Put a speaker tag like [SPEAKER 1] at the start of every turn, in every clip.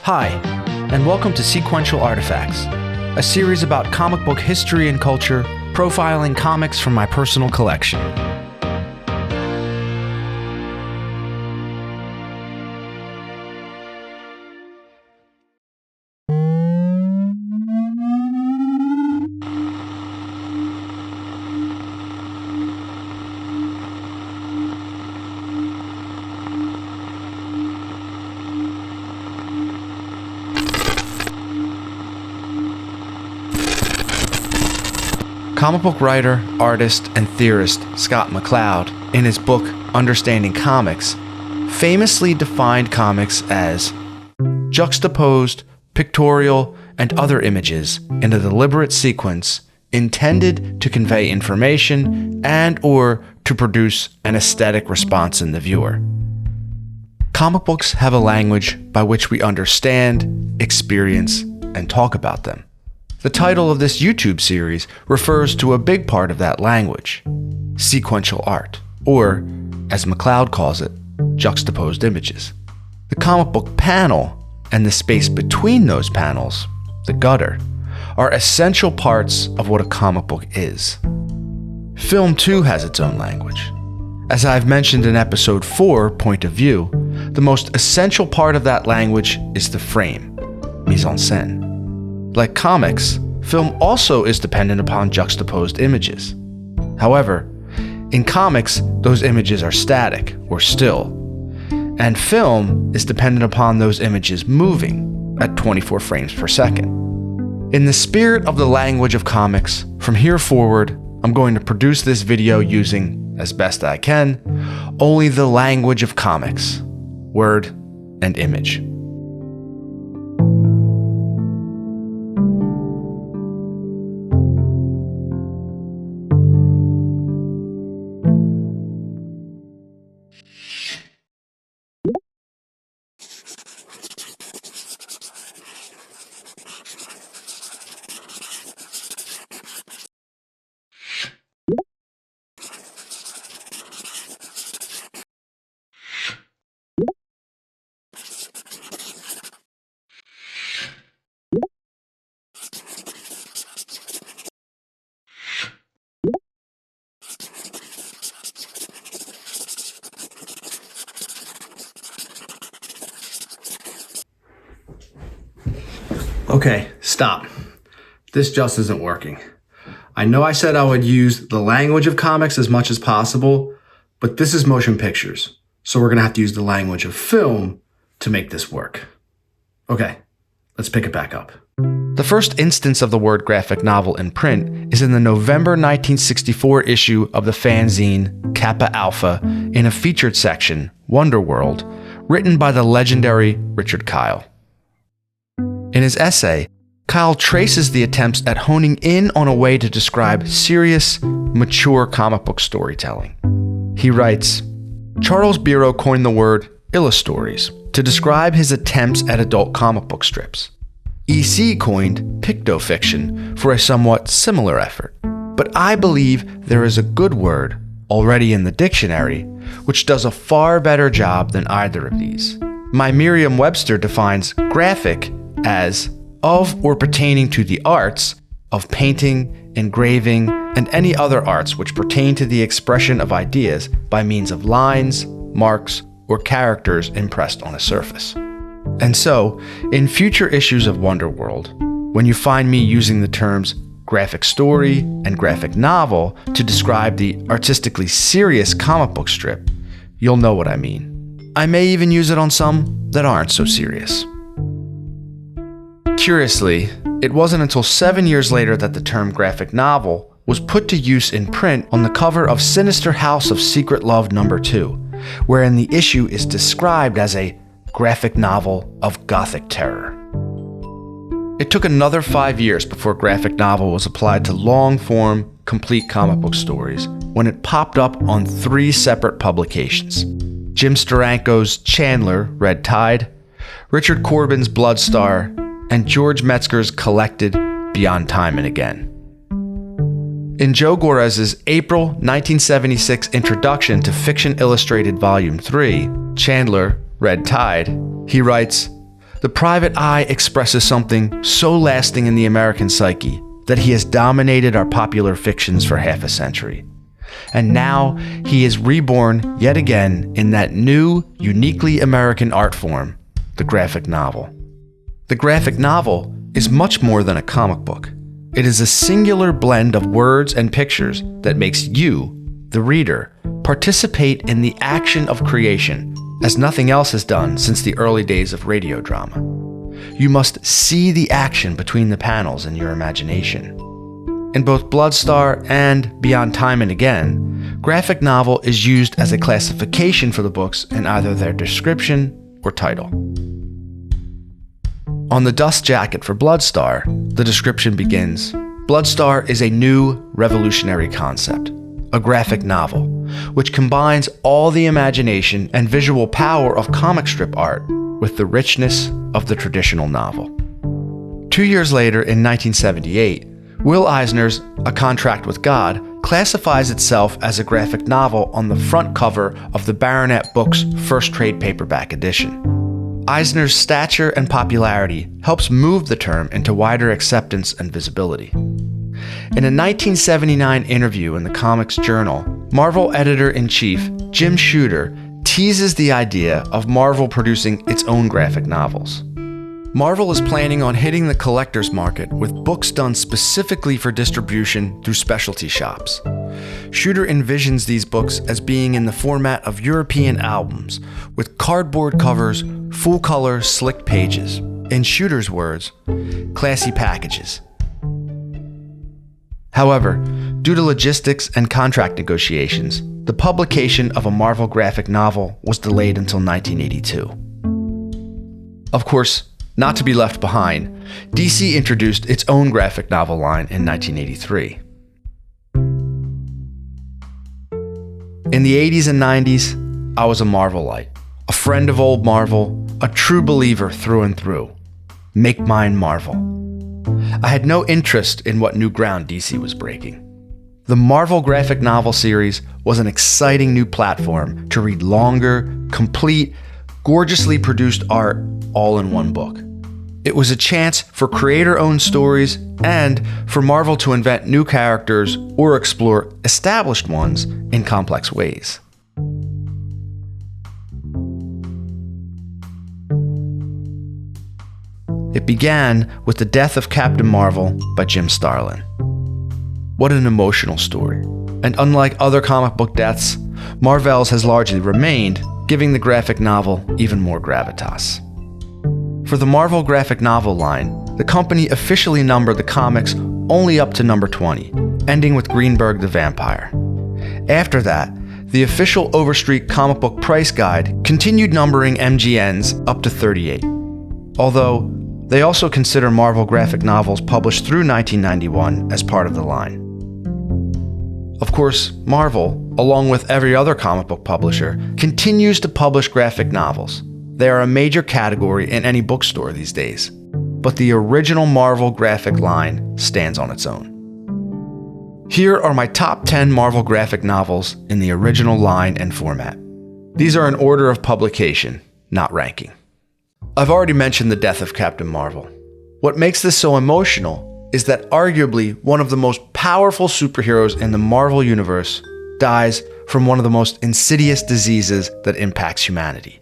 [SPEAKER 1] Hi, and welcome to Sequential Artifacts, a series about comic book history and culture, profiling comics from my personal collection. Comic book writer, artist, and theorist Scott McCloud, in his book Understanding Comics, famously defined comics as juxtaposed, pictorial, and other images in a deliberate sequence intended to convey information and/or to produce an aesthetic response in the viewer. Comic books have a language by which we understand, experience, and talk about them. The title of this YouTube series refers to a big part of that language, sequential art, or, as McCloud calls it, juxtaposed images. The comic book panel and the space between those panels, the gutter, are essential parts of what a comic book is. Film too has its own language. As I've mentioned in episode 4, Point of View, the most essential part of that language is the frame, mise en scène. Like comics, film also is dependent upon juxtaposed images. However, in comics, those images are static, or still, and film is dependent upon those images moving at 24 frames per second. In the spirit of the language of comics, from here forward, I'm going to produce this video using, as best I can, only the language of comics, word and image. Okay, stop. This just isn't working. I know I said I would use the language of comics as much as possible, but this is motion pictures, so we're gonna have to use the language of film to make this work. Okay, let's pick it back up. The first instance of the word graphic novel in print is in the November 1964 issue of the fanzine Kappa Alpha in a featured section, Wonderworld, written by the legendary Richard Kyle. In his essay, Kyle traces the attempts at honing in on a way to describe serious, mature comic book storytelling. He writes, Charles Biro coined the word illustories to describe his attempts at adult comic book strips. EC coined pictofiction for a somewhat similar effort. But I believe there is a good word already in the dictionary which does a far better job than either of these. My Merriam-Webster defines graphic as of or pertaining to the arts of painting, engraving, and any other arts which pertain to the expression of ideas by means of lines, marks, or characters impressed on a surface. And so, in future issues of Wonderworld, when you find me using the terms graphic story and graphic novel to describe the artistically serious comic book strip, you'll know what I mean. I may even use it on some that aren't so serious. Curiously, it wasn't until 7 years later that the term graphic novel was put to use in print on the cover of Sinister House of Secret Love No. 2, wherein the issue is described as a graphic novel of gothic terror. It took another 5 years before graphic novel was applied to long-form, complete comic book stories, when it popped up on 3 separate publications: Jim Steranko's Chandler, Red Tide, Richard Corbin's Bloodstar, and George Metzger's collected Beyond Time and Again. In Joe Gorez's April 1976 introduction to Fiction Illustrated Volume 3, Chandler, Red Tide, he writes, The Private Eye expresses something so lasting in the American psyche that he has dominated our popular fictions for half a century. And now he is reborn yet again in that new, uniquely American art form, the graphic novel. The graphic novel is much more than a comic book. It is a singular blend of words and pictures that makes you, the reader, participate in the action of creation, as nothing else has done since the early days of radio drama. You must see the action between the panels in your imagination. In both Bloodstar and Beyond Time and Again, graphic novel is used as a classification for the books in either their description or title. On the dust jacket for Bloodstar, the description begins, "Bloodstar is a new, revolutionary concept, a graphic novel, which combines all the imagination and visual power of comic strip art with the richness of the traditional novel." 2 years later, in 1978, Will Eisner's A Contract with God classifies itself as a graphic novel on the front cover of the Baronet Books' first trade paperback edition. Eisner's stature and popularity helps move the term into wider acceptance and visibility. In a 1979 interview in the Comics Journal, Marvel editor-in-chief Jim Shooter teases the idea of Marvel producing its own graphic novels. Marvel is planning on hitting the collector's market with books done specifically for distribution through specialty shops. Shooter envisions these books as being in the format of European albums, with cardboard covers, full-color, slick pages. In Shooter's words, classy packages. However, due to logistics and contract negotiations, the publication of a Marvel graphic novel was delayed until 1982. Of course, not to be left behind, DC introduced its own graphic novel line in 1983. In the 80s and 90s, I was a Marvelite, a friend of old Marvel, a true believer through and through. Make mine Marvel. I had no interest in what new ground DC was breaking. The Marvel graphic novel series was an exciting new platform to read longer, complete, gorgeously produced art all in one book. It was a chance for creator-owned stories and for Marvel to invent new characters or explore established ones in complex ways. It began with the death of Captain Marvel by Jim Starlin. What an emotional story. And unlike other comic book deaths, Marvel's has largely remained, giving the graphic novel even more gravitas. For the Marvel graphic novel line, the company officially numbered the comics only up to number 20, ending with Greenberg the Vampire. After that, the official Overstreet comic book price guide continued numbering MGNs up to 38, although they also consider Marvel graphic novels published through 1991 as part of the line. Of course, Marvel, along with every other comic book publisher, continues to publish graphic novels. They are a major category in any bookstore these days, but the original Marvel graphic line stands on its own. Here are my top 10 Marvel graphic novels in the original line and format. These are in order of publication, not ranking. I've already mentioned the death of Captain Marvel. What makes this so emotional is that arguably one of the most powerful superheroes in the Marvel universe dies from one of the most insidious diseases that impacts humanity: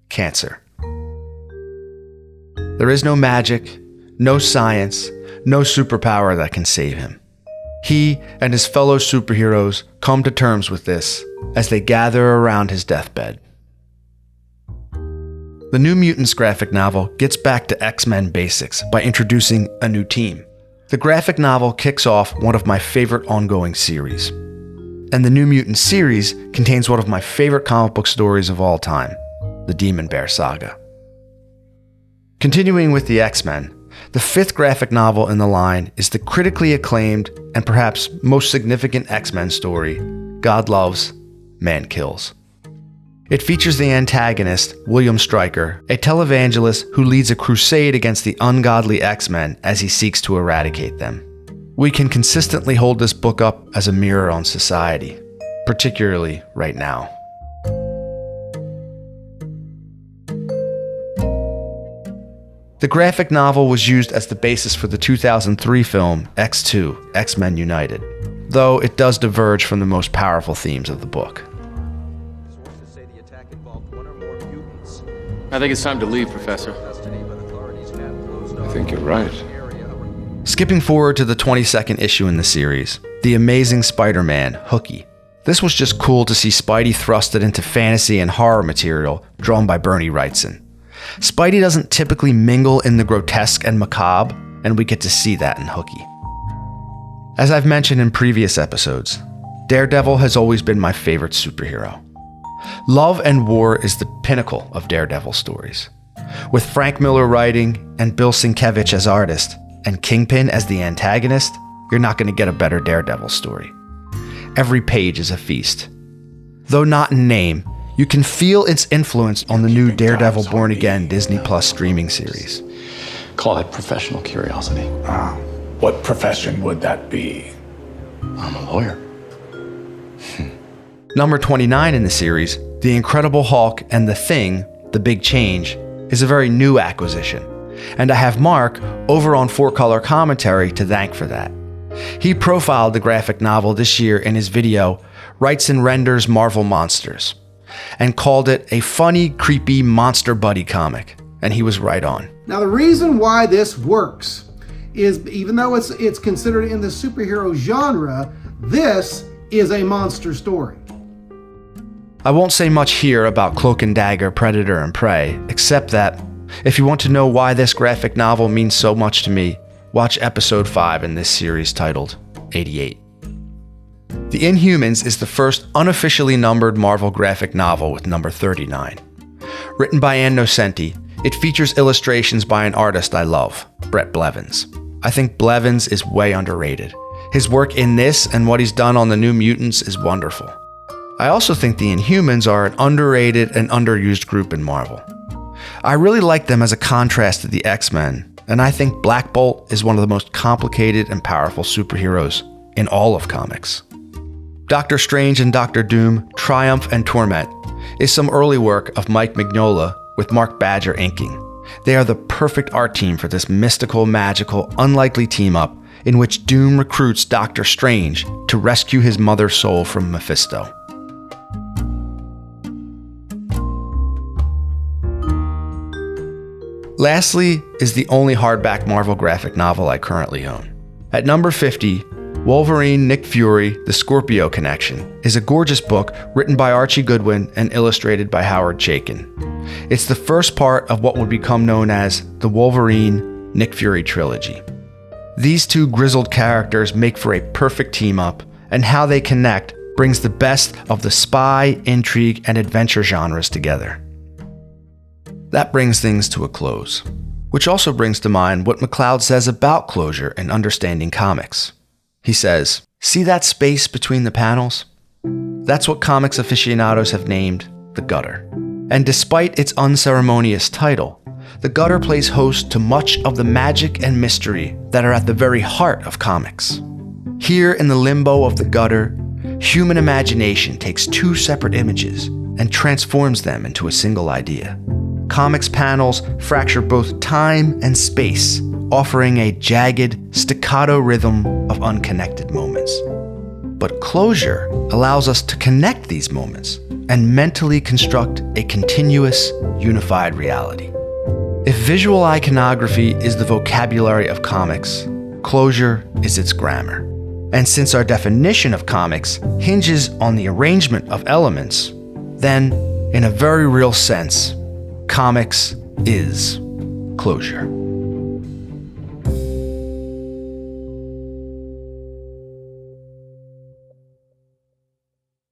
[SPEAKER 1] cancer. There is no magic, no science, no superpower that can save him. He and his fellow superheroes come to terms with this as they gather around his deathbed. The New Mutants graphic novel gets back to X-Men basics by introducing a new team. The graphic novel kicks off one of my favorite ongoing series. And the New Mutants series contains one of my favorite comic book stories of all time, the Demon Bear Saga. Continuing with the X-Men, the fifth graphic novel in the line is the critically acclaimed and perhaps most significant X-Men story, God Loves, Man Kills. It features the antagonist, William Stryker, a televangelist who leads a crusade against the ungodly X-Men as he seeks to eradicate them. We can consistently hold this book up as a mirror on society, particularly right now. The graphic novel was used as the basis for the 2003 film X2, X-Men United, though it does diverge from the most powerful themes of the book.
[SPEAKER 2] I think it's time to leave, Professor.
[SPEAKER 3] I think you're right.
[SPEAKER 1] Skipping forward to the 22nd issue in the series, The Amazing Spider-Man, Hooky. This was just cool to see Spidey thrusted into fantasy and horror material drawn by Bernie Wrightson. Spidey doesn't typically mingle in the grotesque and macabre, and we get to see that in Hooky. As I've mentioned in previous episodes, Daredevil has always been my favorite superhero. Love and War is the pinnacle of Daredevil stories. With Frank Miller writing and Bill Sienkiewicz as artist, and Kingpin as the antagonist, you're not going to get a better Daredevil story. Every page is a feast. Though not in name, you can feel its influence on the new Daredevil Born Again Disney Plus streaming series.
[SPEAKER 3] Call it professional curiosity.
[SPEAKER 4] What profession would that be?
[SPEAKER 3] I'm a lawyer.
[SPEAKER 1] Number 29 in the series, The Incredible Hulk and The Thing, The Big Change, is a very new acquisition, and I have Mark over on 4Color Commentary to thank for that. He profiled the graphic novel this year in his video, Wrightson Renders Marvel Monsters, and called it a funny, creepy monster buddy comic, and he was right on.
[SPEAKER 5] Now the reason why this works is, even though it's considered in the superhero genre, this is a monster story.
[SPEAKER 1] I won't say much here about Cloak and Dagger, Predator and Prey, except that if you want to know why this graphic novel means so much to me, watch episode 5 in this series titled 88. The Inhumans is the first unofficially numbered Marvel graphic novel with number 39. Written by Ann Nocenti, it features illustrations by an artist I love, Brett Blevins. I think Blevins is way underrated. His work in this and what he's done on the New Mutants is wonderful. I also think the Inhumans are an underrated and underused group in Marvel. I really like them as a contrast to the X-Men, and I think Black Bolt is one of the most complicated and powerful superheroes in all of comics. Doctor Strange and Doctor Doom, Triumph and Torment is some early work of Mike Mignola with Mark Badger inking. They are the perfect art team for this mystical, magical, unlikely team-up in which Doom recruits Doctor Strange to rescue his mother's soul from Mephisto. Lastly is the only hardback Marvel graphic novel I currently own. At number 50, Wolverine, Nick Fury, The Scorpio Connection is a gorgeous book written by Archie Goodwin and illustrated by Howard Chaykin. It's the first part of what would become known as the Wolverine, Nick Fury trilogy. These two grizzled characters make for a perfect team-up, and how they connect brings the best of the spy, intrigue, and adventure genres together. That brings things to a close, which also brings to mind what McCloud says about closure and understanding comics. He says, "See that space between the panels? That's what comics aficionados have named the gutter. And despite its unceremonious title, the gutter plays host to much of the magic and mystery that are at the very heart of comics. Here in the limbo of the gutter, human imagination takes two separate images and transforms them into a single idea. Comics panels fracture both time and space, offering a jagged, staccato rhythm of unconnected moments. But closure allows us to connect these moments and mentally construct a continuous, unified reality. If visual iconography is the vocabulary of comics, closure is its grammar. And since our definition of comics hinges on the arrangement of elements, then, in a very real sense, comics is closure."